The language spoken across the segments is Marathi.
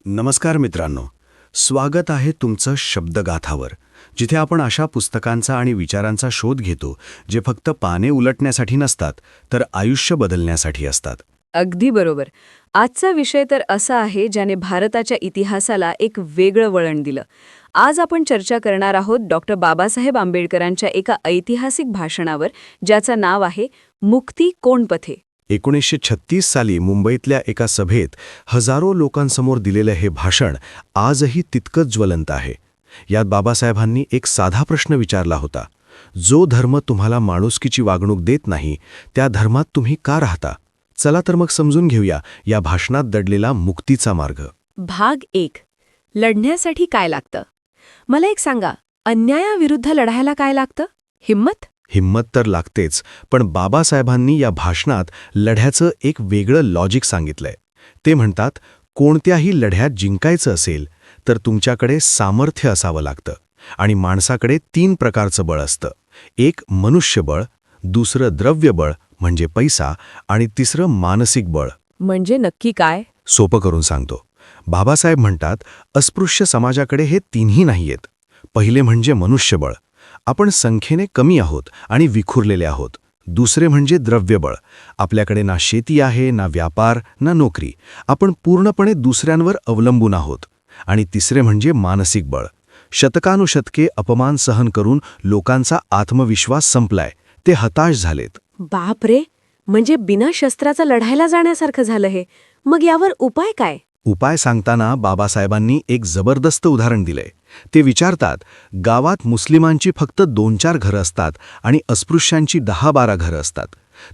नमस्कार मित्रांनो, स्वागत आहे तुमचं शब्दगाथावर, जिथे आपण अशा पुस्तकांचा आणि विचारांचा शोध घेतो जे फक्त पाने उलटण्यासाठी नसतात तर आयुष्य बदलण्यासाठी असतात. अगदी बरोबर. आजचा विषय तर असा आहे ज्याने भारताच्या इतिहासाला एक वेगळं वळण दिलं. आज आपण चर्चा करणार आहोत डॉक्टर बाबासाहेब आंबेडकरांच्या एका ऐतिहासिक भाषणावर, ज्याचं नाव आहे मुक्ती कोण पथे. 1936 साली मुंबईतल्या एका सभेत हजारो लोकांसमोर दिलेलं हे भाषण आजही तितकंच ज्वलंत आहे. यात बाबासाहेबांनी एक साधा प्रश्न विचारला होता: जो धर्म तुम्हाला माणुसकीची वागणूक देत नाही, त्या धर्मात तुम्ही का राहता? चला तर मग समजून घेऊया या भाषणात दडलेला मुक्तीचा मार्ग. भाग 1. लढण्यासाठी काय लागतं? मला एक सांगा, अन्यायाविरुद्ध लढायला काय लागतं? हिम्मत? हिम्मत तर लागतेच, पण बाबासाहेबांनी या भाषणात लढ्याचं एक वेगळं लॉजिक सांगितलंय. ते म्हणतात, कोणत्याही लढ्यात जिंकायचं असेल तर तुमच्याकडे सामर्थ्य असावं लागतं. आणि माणसाकडे 3 प्रकारचं बळ असतं. एक मनुष्यबळ, दुसरं द्रव्यबळ म्हणजे पैसा, आणि तिसरं मानसिक बळ. म्हणजे नक्की काय? सोपं करून सांगतो. बाबासाहेब म्हणतात, अस्पृश्य समाजाकडे हे 3ही नाहीयेत. पहिले म्हणजे मनुष्यबळ. आपण संख्येने कमी आहोत आणि विखुरलेले आहोत. दुसरे म्हणजे द्रव्यबळ. आपल्याकडे ना शेती आहे, ना व्यापार, ना नोकरी. आपण पूर्णपणे दुसऱ्यांवर अवलंबून आहोत. आणि तिसरे म्हणजे मानसिक बळ. शतकानुशतके अपमान सहन करून लोकांचा आत्मविश्वास संपलाय. ते हताश झालेत. बापरे, म्हणजे बिना शस्त्राचा लढायला जाण्यासारखं झालं हे. मग यावर उपाय काय? उपाय सांगताना बाबासाहेबांनी एक जबरदस्त उदाहरण दिलंय. ते विचारतात, गावात मुस्लिमांची फक्त 2-4 घरं असतात आणि अस्पृश्यांची 10-12 घरं असतात.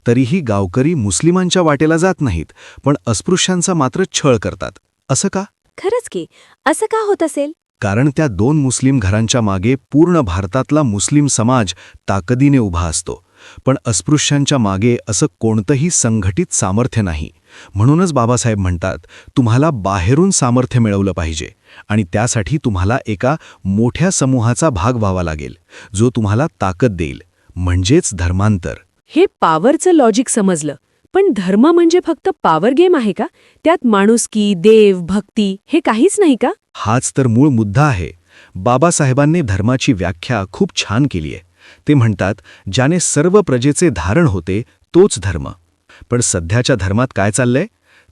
तरीही गावकरी मुस्लिमांच्या वाटेला जात नाहीत, पण अस्पृश्यांचा मात्र छळ करतात. असं का? खरंच की, असं का होत असेल? कारण त्या 2 मुस्लिम घरांच्या मागे पूर्ण भारतातला मुस्लिम समाज ताकदीने उभा असतो. पण अस्पृश्यांच्या मागे असं कोणतंही संघटित सामर्थ्य नाही. म्हणूनच बाबासाहेब म्हणतात, तुम्हाला बाहेरून सामर्थ्य मिळवलं पाहिजे आणि त्यासाठी तुम्हाला एका मोठ्या समूहाचा भाग व्हावा लागेल, जो तुम्हाला ताकद देईल. म्हणजेच धर्मांतर. हे पॉवरचं लॉजिक समजलं. पण धर्म म्हणजे फक्त पॉवर गेम आहे का? त्यात माणुसकी, देव, भक्ती हे काहीच नाही का? हाच तर मूळ मुद्दा आहे. बाबासाहेबांनी धर्माची व्याख्या खूप छान केली आहे. ते म्हणतात, ज्याने सर्व प्रजेचे धारण होते तोच धर्म. पण सध्याच्या धर्मात काय चाललंय?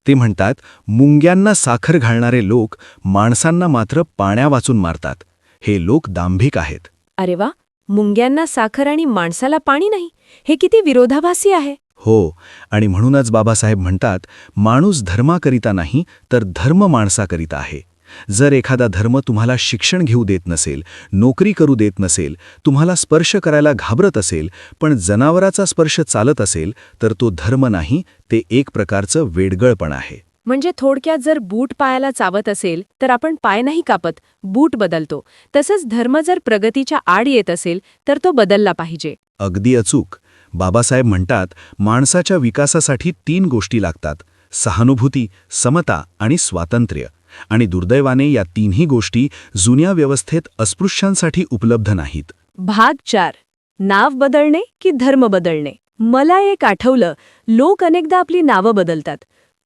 ते म्हणतात, मुंग्यांना साखर घालणारे लोक माणसांना मात्र पाण्या वाचून मारतात. हे लोक दांभिक आहेत. अरे वा, मुंग्यांना साखर आणि माणसाला पाणी नाही, हे किती विरोधाभासी आहे. हो, आणि म्हणूनच बाबासाहेब म्हणतात, माणूस धर्माकरिता नाही तर धर्म माणसाकरिता आहे. जर एखादा धर्म तुम्हाला शिक्षण घेऊ देत नसेल, नोकरी करू देत नसेल, तुम्हाला स्पर्श करायला घाबरत असेल, पण जनावराचा स्पर्श चालत असेल, तर तो धर्म नाही, ते एक प्रकारचं वेडगळपण आहे. म्हणजे थोडक्यात, जर बूट पायाला चावत असेल तर आपण पाय नाही कापत, बूट बदलतो. तसंच धर्म जर प्रगतीच्या आड येत असेल तर तो बदलला पाहिजे. अगदी अचूक. बाबासाहेब म्हणतात, माणसाच्या विकासासाठी 3 गोष्टी लागतात: सहानुभूती, समता आणि स्वातंत्र्य. आणि दुर्दैवाने या 3ही गोष्टी जुन्या व्यवस्थेत अस्पृश्यांसाठी उपलब्ध नाहीत. भाग 4. नाव बदलणे की धर्म बदलणे. मला एक आठवलं, लोक अनेकदा आपली नावं बदलतात.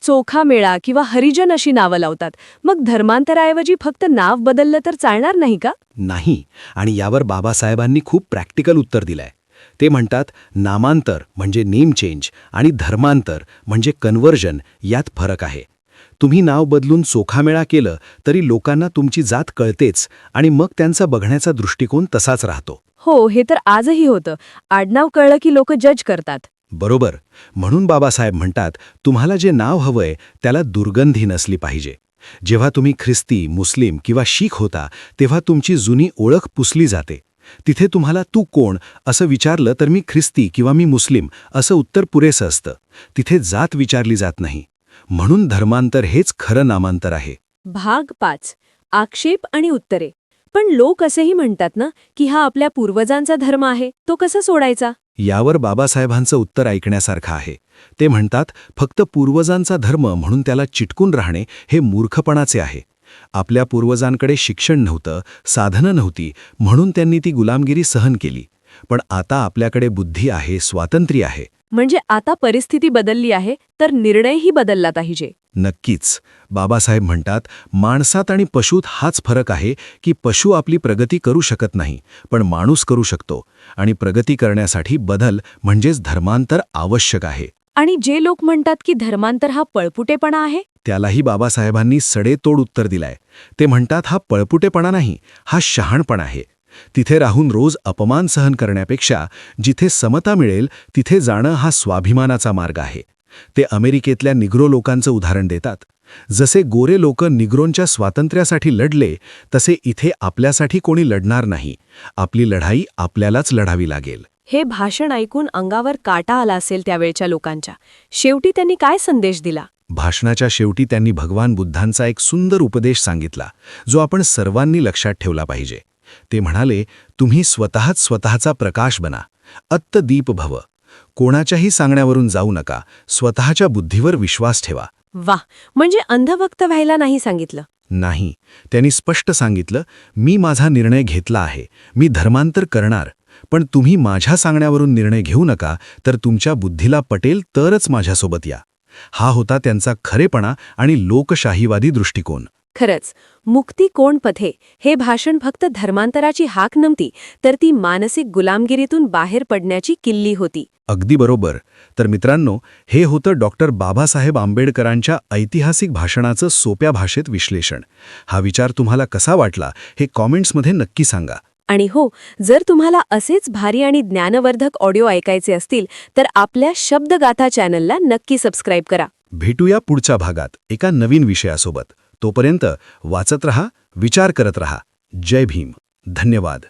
चोखामेळा किंवा हरिजन अशी नावं लावतात. मग धर्मांतराऐवजी फक्त नाव बदललं तर चालणार नाही का? नाही. आणि यावर बाबासाहेबांनी खूप प्रॅक्टिकल उत्तर दिलंय. ते म्हणतात, नामांतर म्हणजे नेम चेंज आणि धर्मांतर म्हणजे कन्व्हर्जन यात फरक आहे. तुम्ही नाव बदलून चोखामेळा केलं तरी लोकांना तुमची जात कळतेच आणि मग त्यांचा बघण्याचा दृष्टिकोन तसाच राहतो. हो, हे तर आजही होतं. आडनाव कळलं की लोक जज करतात. बरोबर. म्हणून बाबासाहेब म्हणतात, तुम्हाला जे नाव हवंय त्याला दुर्गंधी नसली पाहिजे. जेव्हा तुम्ही ख्रिस्ती, मुस्लिम किंवा शीख होता तेव्हा तुमची जुनी ओळख पुसली जाते. तिथे तुम्हाला तू कोण असं विचारलं तर मी ख्रिस्ती किंवा मी मुस्लिम असं उत्तर पुरेसं असतं. तिथे जात विचारली जात नाही. म्हणून धर्मांतर हेच खरं नामांतर आहे. भाग 5. आक्षेप आणि उत्तरे. पण लोक असेही म्हणतात ना की हा आपल्या पूर्वजांचा धर्म आहे, तो कसा सोडायचा? यावर बाबासाहेबांचं उत्तर ऐकण्यासारखं आहे. ते म्हणतात, फक्त पूर्वजांचा धर्म म्हणून त्याला चिटकून राहणे हे मूर्खपणाचे आहे. आपल्या पूर्वजांकडे शिक्षण नव्हतं, साधनं नव्हती, म्हणून त्यांनी ती गुलामगिरी सहन केली. पण आता आपल्याकडे बुद्धी आहे, स्वातंत्र्य आहे. म्हणजे आता परिस्थिती बदलली आहे तर निर्णयही बदलला पाहिजे. नक्कीच. बाबासाहेब म्हणतात, माणसात आणि पशुत हाच फरक आहे की पशु आपली प्रगती करू शकत नाही, पण माणूस करू शकतो. आणि प्रगती करण्यासाठी बदल म्हणजेच धर्मांतर आवश्यक आहे. आणि जे लोक म्हणतात की धर्मांतर हा पळपुटेपणा आहे, त्यालाही बाबासाहेबांनी सडेतोड उत्तर दिलंय. ते म्हणतात, हा पळपुटेपणा नाही, हा शहाणपणा आहे. तिथे राहून रोज अपमान सहन करण्यापेक्षा जिथे समता मिळेल तिथे जाणं हा स्वाभिमानाचा मार्ग आहे. ते अमेरिकेतल्या निग्रो लोकांचं उदाहरण देतात. जसे गोरे लोक निग्रोंच्या स्वातंत्र्यासाठी लढले, तसे इथे आपल्यासाठी कोणी लढणार नाही. आपली लढाई आपल्यालाच लढावी लागेल. हे भाषण ऐकून अंगावर काटा आला असेल त्यावेळच्या लोकांच्या. शेवटी त्यांनी काय संदेश दिला? भाषणाच्या शेवटी त्यांनी भगवान बुद्धांचा एक सुंदर उपदेश सांगितला, जो आपण सर्वांनी लक्षात ठेवला पाहिजे. ते म्हणाले, तुम्ही स्वतःच स्वतःचा प्रकाश बना. अत्त दीप भव. कोणाच्याही सांगण्यावरून जाऊ नका. स्वतःच्या बुद्धीवर विश्वास ठेवा. वाह, म्हणजे अंधभक्त व्हायला नाही सांगितलं. नाही, त्यांनी स्पष्ट सांगितलं, मी माझा निर्णय घेतला आहे. मी धर्मांतर करणार. पण तुम्ही माझ्या सांगण्यावरून निर्णय घेऊ नका, तर तुमच्या बुद्धीला पटेल तरच माझ्यासोबत या. हा होता त्यांचा खरेपणा आणि लोकशाहीवादी दृष्टिकोन. खरंच, मुक्ती कोण पथे हे भाषण फक्त धर्मांतराची हाक नव्हती, तर ती मानसिक गुलामगिरीतून बाहेर पडण्याची किल्ली होती. अगदी बरोबर. तर मित्रांनो, हे होतं डॉक्टर बाबासाहेब आंबेडकरांच्या ऐतिहासिक भाषणाचं सोप्या भाषेत विश्लेषण. हा विचार तुम्हाला कसा वाटला हे कॉमेंट्समध्ये नक्की सांगा. आणि हो, जर तुम्हाला असेच भारी आणि ज्ञानवर्धक ऑडिओ ऐकायचे असतील तर आपल्या शब्दगाथा चॅनलला नक्की सबस्क्राईब करा. भेटूया पुढच्या भागात एका नवीन विषयासोबत. तोपर्यंत वाचत रहा, विचार करत रहा. जय भीम. धन्यवाद.